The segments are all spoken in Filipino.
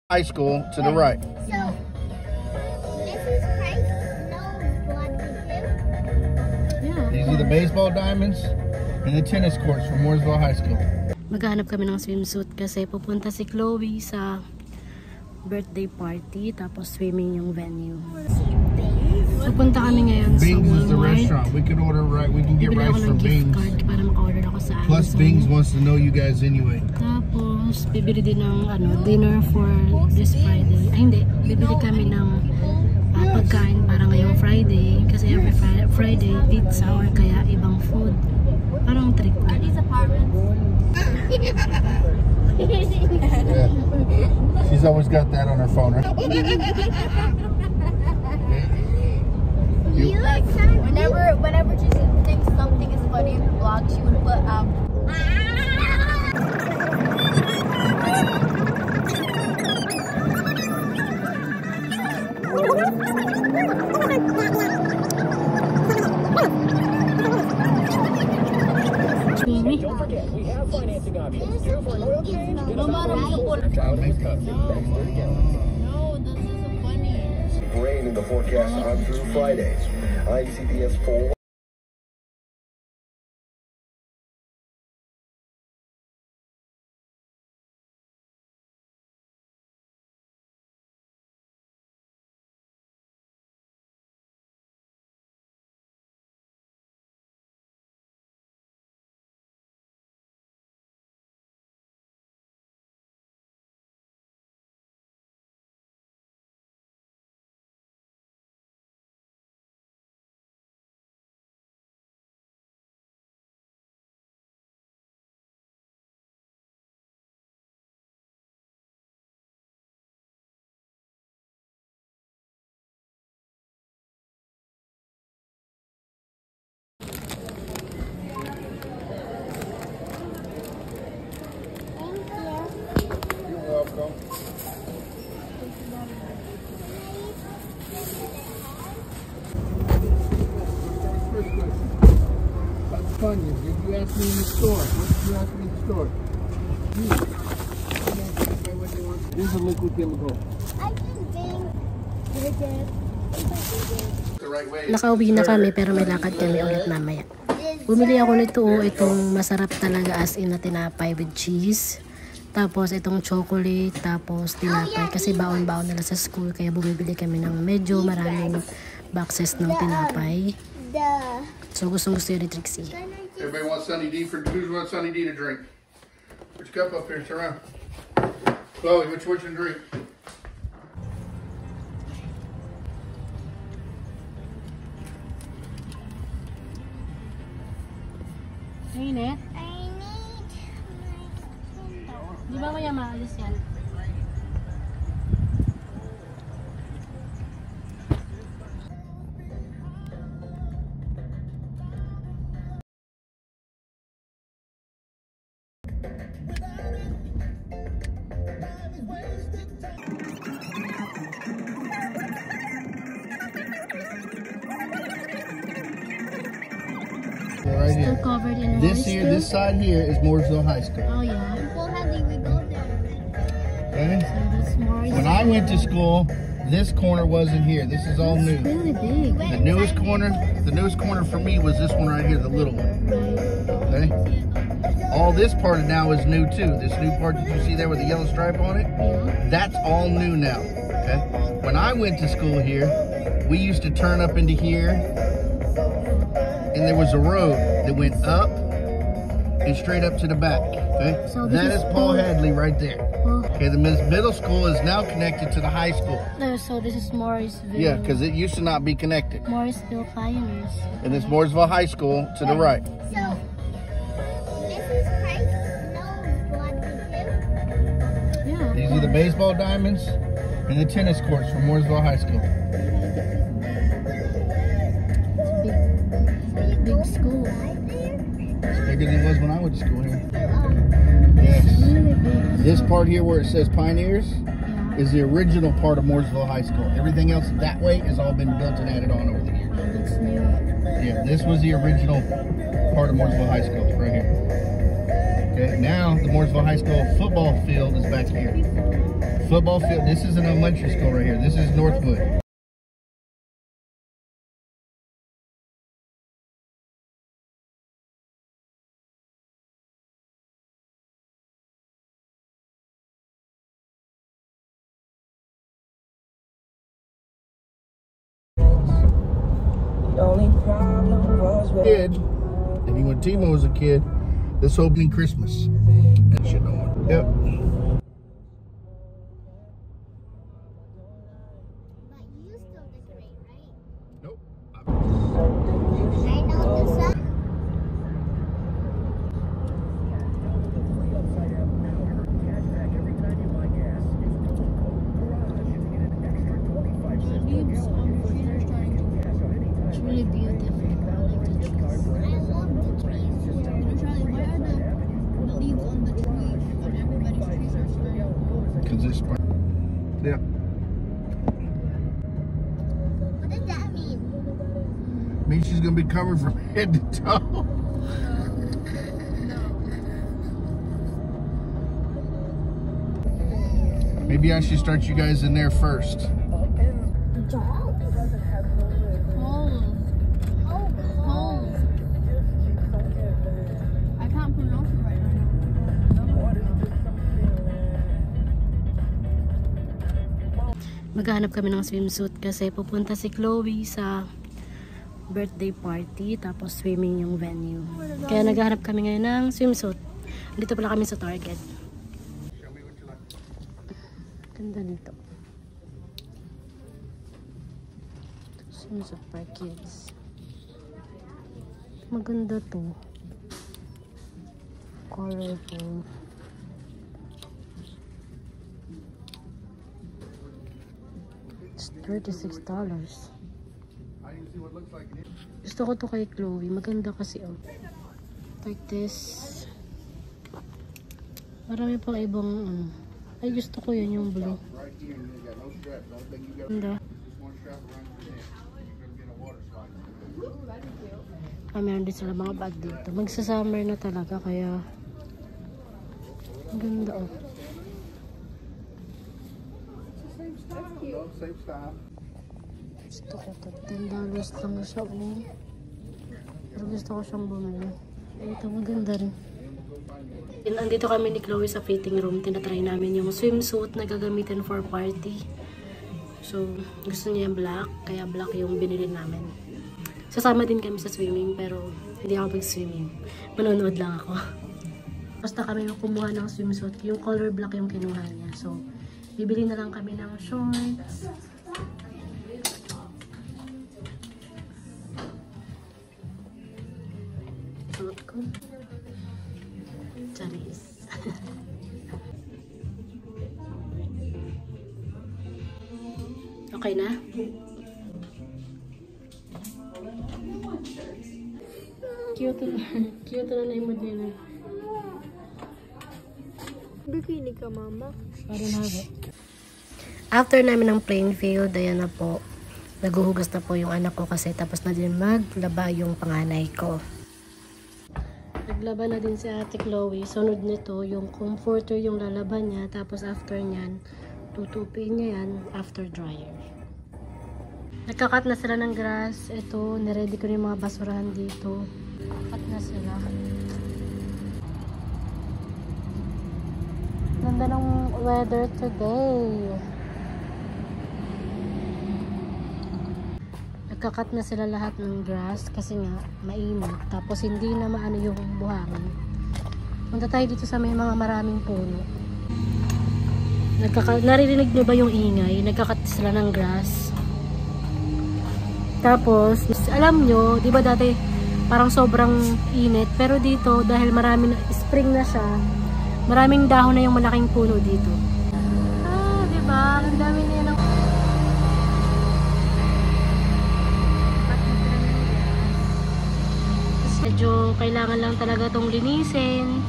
High School to the right. So, Mrs. Price knows what to do. Yeah. These are the baseball diamonds and the tennis courts for Mooresville High School. Maghanap kami ng swimsuit kasi pupunta si Chloe sa birthday party tapos swimming yung venue. Pupunta kami ngayon sa Bing's is the Walmart. restaurant. We can order right. We can get Bibili rice ako ng from gift Bing's. card para maka-order ako sa Plus, Amazon. Bing's wants to know you guys anyway. Tapos, bibili din ng dinner for this Friday. Ay, hindi. Bibili kami ng pagkain para ngayong Friday. Kasi every Friday, pizza or kaya ibang food. Parang trick. Are these apartments? Yeah. She's always got that on her phone, right? You like whenever she thinks something is funny in her vlog, she would put Don't forget, we have financing options. Due for an oil change, get us matter what the Chinese custard. Thanks for again. No, this isn't funny. Rain in the forecast on through Fridays. ICPS 4. You're welcome. First question. About the Funyuns. Did you ask me in the store? What did you ask me in the store? This is a liquid chemical. I just think The right way. Nakauwi na kami pero may lakad kami ulit mamaya. Bumili ako nito itong masarap talaga as in na tinapay with cheese. Tapos itong chocolate, tapos tinapay kasi baon-baon nila sa school kaya bumibili kami ng medyo maraming boxes ng tinapay. So gustong-gusto yun ni Trixie. Everybody wants Sunny D for who wants Sunny D to drink? Put your cup up here, turn around. Chloe, which one drink? Mainit? I need Di ba kaya maalis yan? Right Still here. covered in This side here is Mooresville High School. Oh yeah. Full heavy, we go there. Okay? So that's more. When I went to school, this corner wasn't here. This is all new. Really big. The newest corner for me was this one right here, the little one. Right. Okay? All this part now is new too. This new part that you see there with the yellow stripe on it, Yeah. that's all new now. Okay? When I went to school here, we used to turn up into here, and there was a road that went up and straight up to the back. Okay? So this that is is Paul Paul- Hadley right there. Oh, Okay, the middle school is now connected to the high school. no, so this is Morrisville. Yeah, because it used to not be connected. Morrisville Pioneers. And it's Mooresville High School to the right. So, Mrs. Price knows what to do. Yeah. These are the baseball diamonds and the tennis courts for Mooresville High School. It's big school. It's bigger than it was when I went to school here. It's Yes. really big. This part here where it says Pioneers Yeah. is the original part of Mooresville High School. Everything else that way has all been built and added on over the years. That's new. Yeah, this was the original part of Mooresville High School, right here. Okay, now the Mooresville High School football field is back here. Football field. This is an elementary school right here. This is Northwood. Kid, and when Timo was a kid, this opening Christmas. That shit don't work. Yep. But you still decorate, right? Nope. I know the sun. It's really beautiful. I love the trees here. Charlie, why are the leaves on the tree when everybody's trees are spread? Because it's yeah. What does that mean? Means she's gonna be covered from head to toe. Maybe I should start you guys in there first. Dolls? Holes. Oh, Holes. I can't pronounce it right now. Maghanap kami ng swimsuit kasi pupunta si Chloe sa birthday party tapos swimming yung venue. Kaya naghahanap kami ngayon ng swimsuit. Dito pala kami sa Target. Ganda nito. Swimsuit for kids. Maganda to. Colorful. It's $36. Gusto ko to kay Chloe. Maganda kasi oh. Like this. Marami pang ibang ano. Ay gusto ko yun yung blue. Ganda. Meron din sila mga bag dito. Magsa-summer na talaga kaya ang ganda oh. Gusto ko to. $10 lang siya oh. Pero gusto ko siyang bumili. Ito maganda rin. Andito kami ni Chloe sa fitting room. Tinatry namin yung swimsuit na gagamitin for party. So gusto niya yung black. Kaya black yung binili namin. Sasama din kami sa swimming pero hindi ako mag-swimming. Manonood lang ako. Basta kami yung kumuha ng swimsuit. Yung color black yung kinuha niya. So, bibili na lang kami ng shorts. Suot ko. Charis. Okay na? Cute na. Cute na yung mood nila. Bikini ka, mama. Parang habo. After namin ng playing field, ayan na po. Naguhugas na po yung anak ko kasi tapos na din maglaba yung panganay ko. Naglaba na din si Ate Chloe. Sunod nito, yung comforter yung lalaban niya. Tapos after nyan, tutupin niya yan after dryer. Nagkakat na sila ng grass. Ito, niready ko yung mga basurahan dito. Cut na sila. Ganda ng weather today. Nagkakat na sila lahat ng grass kasi nga mainit. Tapos hindi na maano yung buhangin. Punta tayo dito sa may mga maraming puno. Naririnig nyo ba yung ingay? Nagkakat sila ng grass. Tapos, alam nyo, di ba dati parang sobrang init. Pero dito, dahil marami na, spring na siya, maraming dahon na yung malaking puno dito. Ah, di ba? Ang dami na yan. Medyo kailangan lang talaga itong linisin.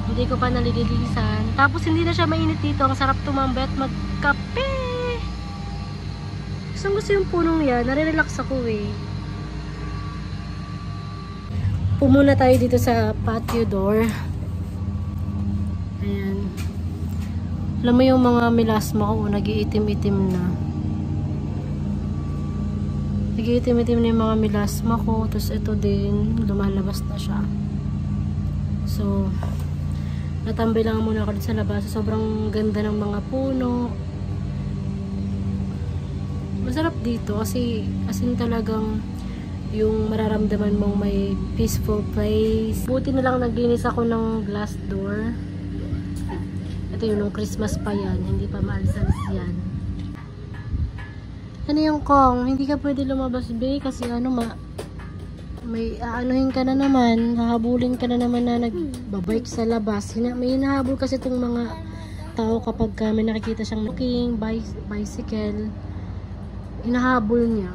Hindi ko pa nalililisan. Tapos hindi na siya mainit dito. Ang sarap tumambay at magkape. Gusto yung punong yan. Nare-relax ako eh. Pumuna tayo dito sa patio door. Ayan. Alam mo yung mga melasma ko, nag-iitim-itim na. Nag-iitim-itim na yung mga melasma ko. Tapos ito din, lumalabas na siya. So, natambay lang muna ako sa labas. Sobrang ganda ng mga puno. Masarap dito kasi as in talagang yung mararamdaman mong may peaceful place. Buti na lang naglinis ako ng glass door. Ito yun, nung Christmas pa yan. Hindi pa maalis-alis yan. Ano yung Kong? Hindi ka pwede lumabas, be, kasi ano, may aanuhin ka na naman. Hahabulin ka na naman na nagbabike sa labas. May hinahabol kasi itong mga tao kapag may nakikita siyang walking, bicycle. Hinahabol niya.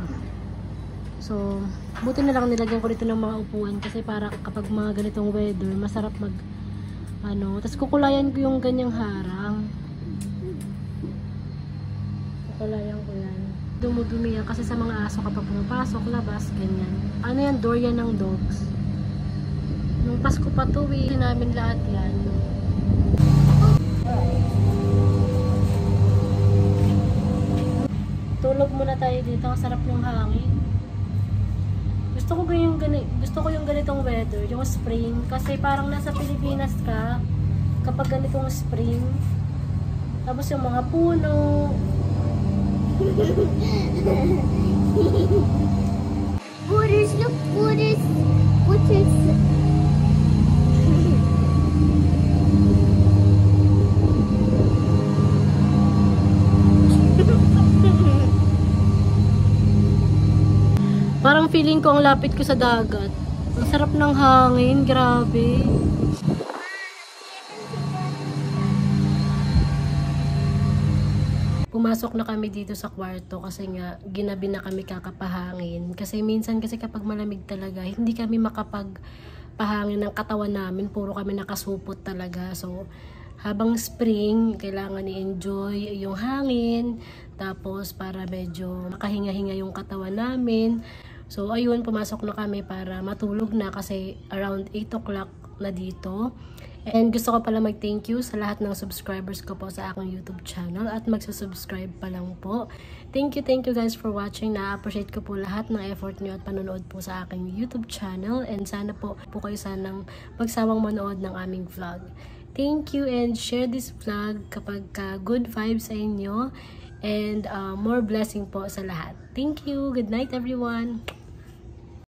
So, buti na lang nilagyan ko dito ng mga upuan kasi para kapag mga ganitong weather, masarap tapos kukulayan ko yung ganyang harang. Kukulayan ko yan. Dumudumi yan kasi sa mga aso kapag pumapasok, labas, ganyan. Ano yan? Door yan ng dogs. Nung Pasko pa to, namin lahat yan. Tulog muna tayo dito. Ang sarap ng hangin. Gusto ko yung ganitong weather, yung spring, kasi parang nasa Pilipinas ka kapag ganitong spring. Tapos yung mga puno. Buddhist, look, Buddhist. Parang feeling ko ang lapit ko sa dagat. Ang sarap ng hangin, grabe. Pumasok na kami dito sa kwarto kasi nga ginabi na kami kakapahangin. Kasi minsan kasi kapag malamig talaga, hindi kami makapagpahangin ng katawan namin. Puro kami nakasupot talaga. So, habang spring, kailangan i-enjoy yung hangin. Tapos, para medyo makahinga-hinga yung katawan namin. So, ayun, pumasok na kami para matulog na kasi around 8 o'clock na dito. And gusto ko pala mag-thank you sa lahat ng subscribers ko po sa aking YouTube channel at magsusubscribe pa lang po. Thank you guys for watching. Na-appreciate ko po lahat ng effort nyo at panonood po sa aking YouTube channel. And sana po kayo sanang magsawang manood ng aming vlog. Thank you and share this vlog kapag good vibes sa inyo. And more blessing po sa lahat. Thank you. Good night everyone.